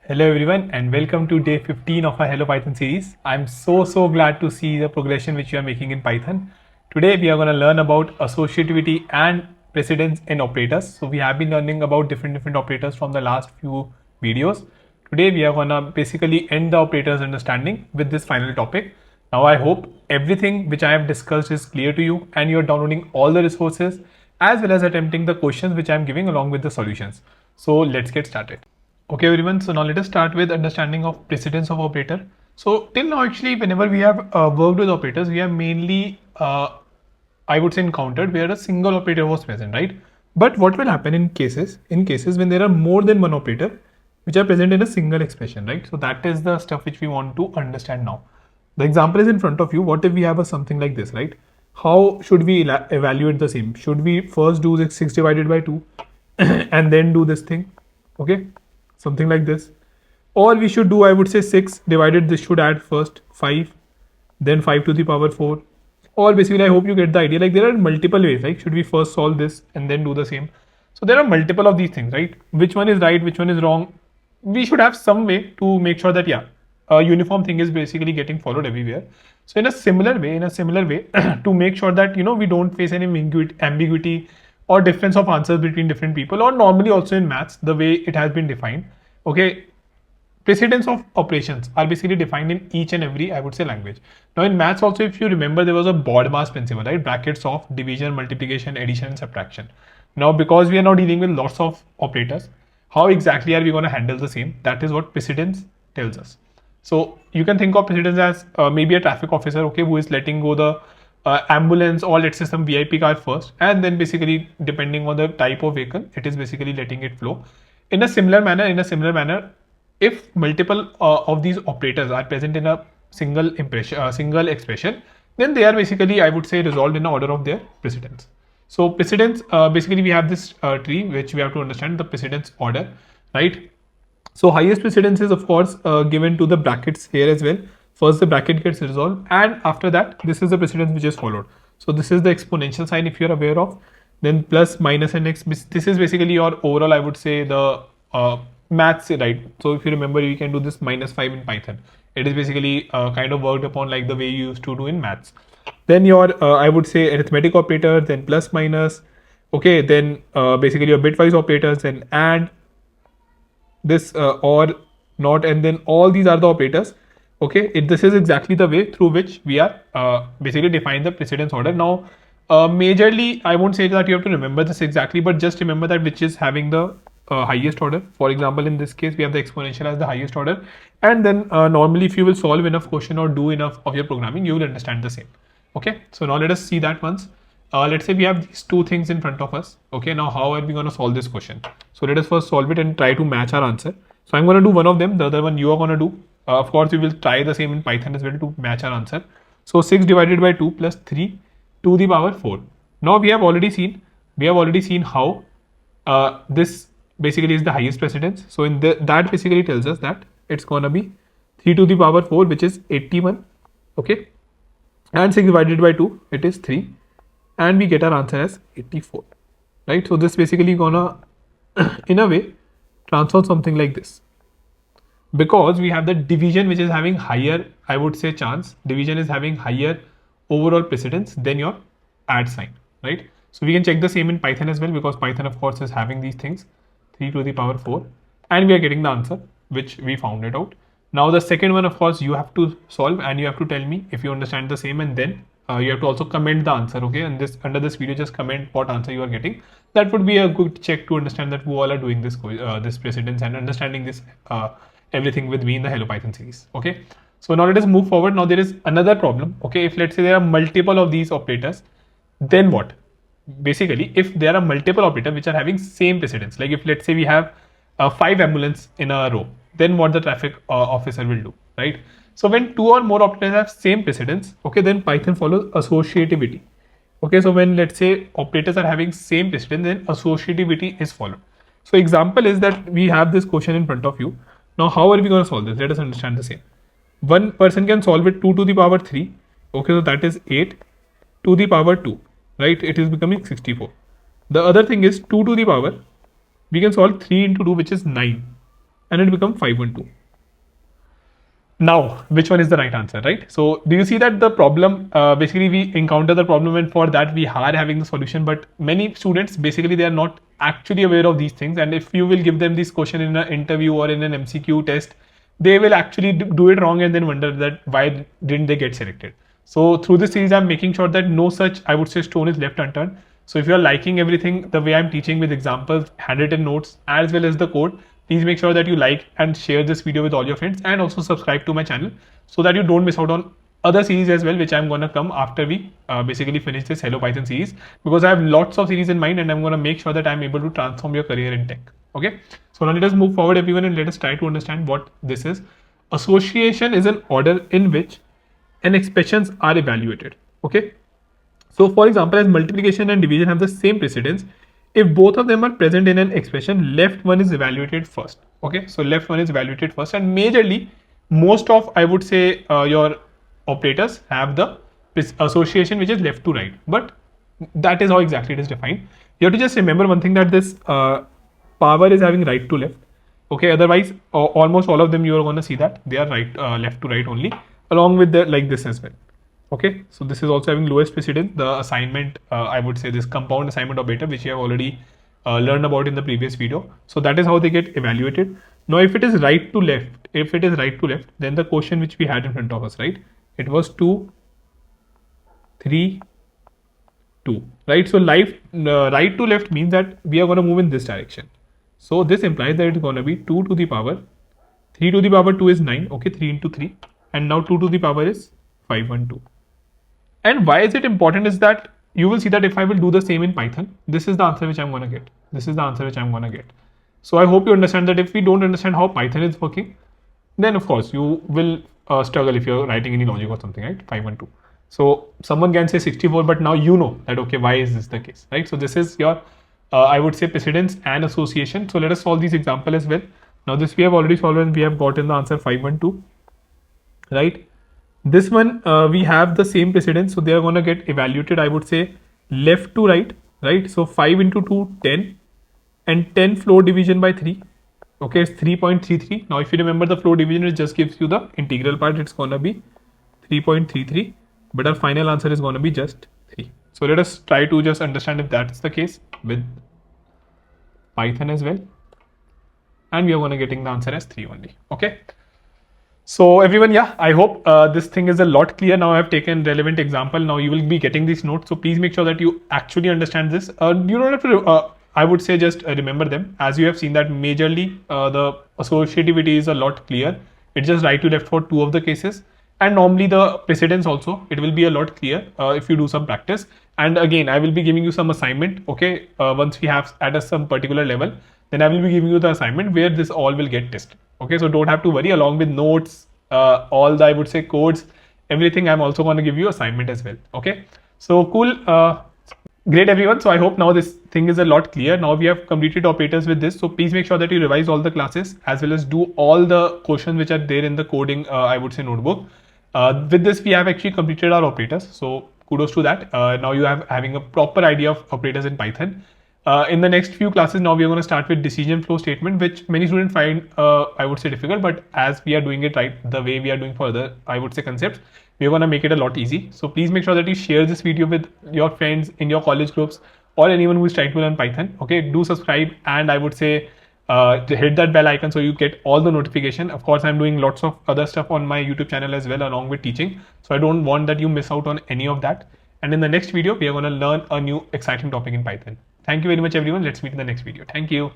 Hello everyone and welcome to day 15 of our Hello Python series. I'm so glad to see the progression which you are making in Python. Today we are going to learn about associativity and precedence in operators. So we have been learning about different operators from the last few videos. Today we are going to basically end the operators understanding with this final topic. Now I hope everything which I have discussed is clear to you and you're downloading all the resources as well as attempting the questions which I'm giving along with the solutions. So let's get started. Okay everyone, so now let us start with understanding of precedence of operator. So till now actually whenever we have worked with operators, we have mainly I would say encountered where a single operator was present, right? But what will happen in cases when there are more than one operator which are present in a single expression, right? So that is the stuff which we want to understand now. The example is in front of you. What if we have a something like this, right? How should we evaluate the same? Should we first do 6 divided by 2 and then do this thing? Okay, something like this. Or we should do, I would say 6 divided, this should add first 5, then 5 to the power 4. Or basically, I hope you get the idea. Like there are multiple ways, like should we first solve this and then do the same? So there are multiple of these things, right? Which one is right, which one is wrong? We should have some way to make sure that, yeah, a uniform thing is basically getting followed everywhere. So in a similar way, to make sure that, we don't face any ambiguity or difference of answers between different people, or normally also in maths, the way it has been defined. Okay, precedence of operations are basically defined in each and every, I would say, language. Now in maths also, if you remember, there was a BODMAS principle, right? Brackets of division, multiplication, addition and subtraction. Now because we are now dealing with lots of operators, how exactly are we going to handle the same? That is what precedence tells us. So you can think of precedence as maybe a traffic officer, okay, who is letting go the ambulance or let's say some VIP car first, and then basically depending on the type of vehicle, it is basically letting it flow. In a similar manner, if multiple of these operators are present in a single expression, then they are basically, I would say, resolved in the order of their precedence. So precedence, basically we have this tree which we have to understand the precedence order, right? So highest precedence is of course given to the brackets here as well. First the bracket gets resolved and after that this is the precedence which is followed. So this is the exponential sign if you're aware of. Then plus, minus and x. This is basically your overall, I would say, the maths, right? So if you remember, you can do this -5 in Python. It is basically kind of worked upon like the way you used to do in maths. Then your I would say arithmetic operator, then plus, minus. Okay, then basically your bitwise operators, then and this or not, and then all these are the operators. Okay, this is exactly the way through which we are basically define the precedence order. Now majorly I won't say that you have to remember this exactly, but just remember that which is having the highest order. For example, in this case we have the exponential as the highest order, and then normally if you will solve enough question or do enough of your programming, you will understand the same. Okay, so now let us see that once. Let's say we have these two things in front of us. Okay, now how are we going to solve this question? So let us first solve it and try to match our answer. So I'm going to do one of them, the other one you are going to do. Of course, we will try the same in Python as well to match our answer. So 6 divided by 2 plus 3 to the power 4. Now we have already seen how this basically is the highest precedence. So in that basically tells us that it's going to be 3 to the power 4, which is 81. Okay, and 6 divided by 2, it is 3, and we get our answer as 84, right? So this basically gonna in a way transform something like this, because we have the division which is having higher, I would say, chance. Division is having higher overall precedence than your add sign, right? So we can check the same in Python as well, because Python of course is having these things, 3 to the power 4, and we are getting the answer which we found it out. Now the second one, of course, you have to solve and you have to tell me if you understand the same, and then you have to also comment the answer. Okay, and this under this video just comment what answer you are getting. That would be a good check to understand that who all are doing this this precedence and understanding this everything with me in the Hello Python series. Okay, so now let us move forward. Now there is another problem. Okay, if let's say there are multiple of these operators, then what? Basically, if there are multiple operators which are having same precedence, like if let's say we have 5 ambulance in a row, then what the traffic officer will do, right? So when 2 or more operators have same precedence, okay, then Python follows associativity. Okay, so when let's say operators are having same precedence, then associativity is followed. So example is that we have this question in front of you. Now how are we going to solve this? Let us understand the same. One person can solve it 2 to the power 3. Okay, so that is 8 to the power 2, right? It is becoming 64. The other thing is 2 to the power, we can solve 3 into 2, which is 9. and it becomes 512. Now, which one is the right answer, right? So do you see that the problem, basically we encounter the problem and for that we are having the solution, but many students, basically they are not actually aware of these things. And if you will give them this question in an interview or in an MCQ test, they will actually do it wrong and then wonder that why didn't they get selected. So through this series, I'm making sure that no such, I would say, stone is left unturned. So if you're liking everything, the way I'm teaching with examples, handwritten notes, as well as the code, please make sure that you like and share this video with all your friends and also subscribe to my channel so that you don't miss out on other series as well, which I'm going to come after we basically finish this Hello Python series, because I have lots of series in mind and I'm going to make sure that I'm able to transform your career in tech. Okay. So now let us move forward, everyone, and let us try to understand what this is. Association is an order in which n expressions are evaluated. Okay. So for example, as multiplication and division have the same precedence, if both of them are present in an expression, left one is evaluated first. Okay, so left one is evaluated first, and majorly most of, I would say, your operators have the association which is left to right, but that is how exactly it is defined. You have to just remember one thing, that this power is having right to left. Okay, otherwise almost all of them you are going to see that they are right left to right only, along with the like this as well. Okay, so this is also having lowest precedence. The assignment, I would say, this compound assignment operator, which you have already learned about in the previous video. So that is how they get evaluated. Now, if it is right to left, then the question which we had in front of us, right? It was 2, 3, 2, right? So right to left means that we are going to move in this direction. So this implies that it's going to be 2 to the power 3 to the power 2 is 9. Okay, 3 into 3, and now 2 to the power is 512. And why is it important is that you will see that if I will do the same in Python, this is the answer which I'm going to get. So I hope you understand that if we don't understand how Python is working, then of course you will struggle if you're writing any logic or something, right? 512. So someone can say 64, but now you know that, okay, why is this the case, right? So this is your, I would say, precedence and association. So let us solve this example as well. Now this we have already solved and we have gotten the answer 512, right? This one, we have the same precedence, so they are going to get evaluated, I would say, left to right, right? So 5 into 2, 10, and 10 floor division by 3. Okay, it's 3.33. Now, if you remember the floor division, it just gives you the integral part. It's going to be 3.33, but our final answer is going to be just 3. So let us try to just understand if that's the case with Python as well. And we are going to getting the answer as 3 only. Okay. So everyone, yeah, I hope this thing is a lot clear. Now I have taken relevant example. Now you will be getting these notes. So please make sure that you actually understand this. You don't have to, I would say, just remember them. As you have seen that majorly the associativity is a lot clear. It's just right to left for 2 of the cases. And normally the precedence also, it will be a lot clear if you do some practice. And again, I will be giving you some assignment. Okay, once we have at some particular level, then I will be giving you the assignment where this all will get tested. Okay, so don't have to worry, along with notes, all the, I would say, codes, everything. I'm also going to give you assignment as well. Okay, so cool. Great, everyone. So I hope now this thing is a lot clear. Now we have completed operators with this. So please make sure that you revise all the classes as well as do all the questions which are there in the coding, I would say, notebook. With this, we have actually completed our operators. So kudos to that. Now you have having a proper idea of operators in Python. In the next few classes, now we are going to start with decision flow statement, which many students find, I would say, difficult. But as we are doing it right, the way we are doing for other, I would say, concepts, we are going to make it a lot easy. So please make sure that you share this video with your friends in your college groups or anyone who is trying to learn Python. Okay, do subscribe, and I would say hit that bell icon so you get all the notification. Of course, I'm doing lots of other stuff on my YouTube channel as well, along with teaching. So I don't want that you miss out on any of that. And in the next video, we are going to learn a new exciting topic in Python. Thank you very much, everyone. Let's meet in the next video. Thank you.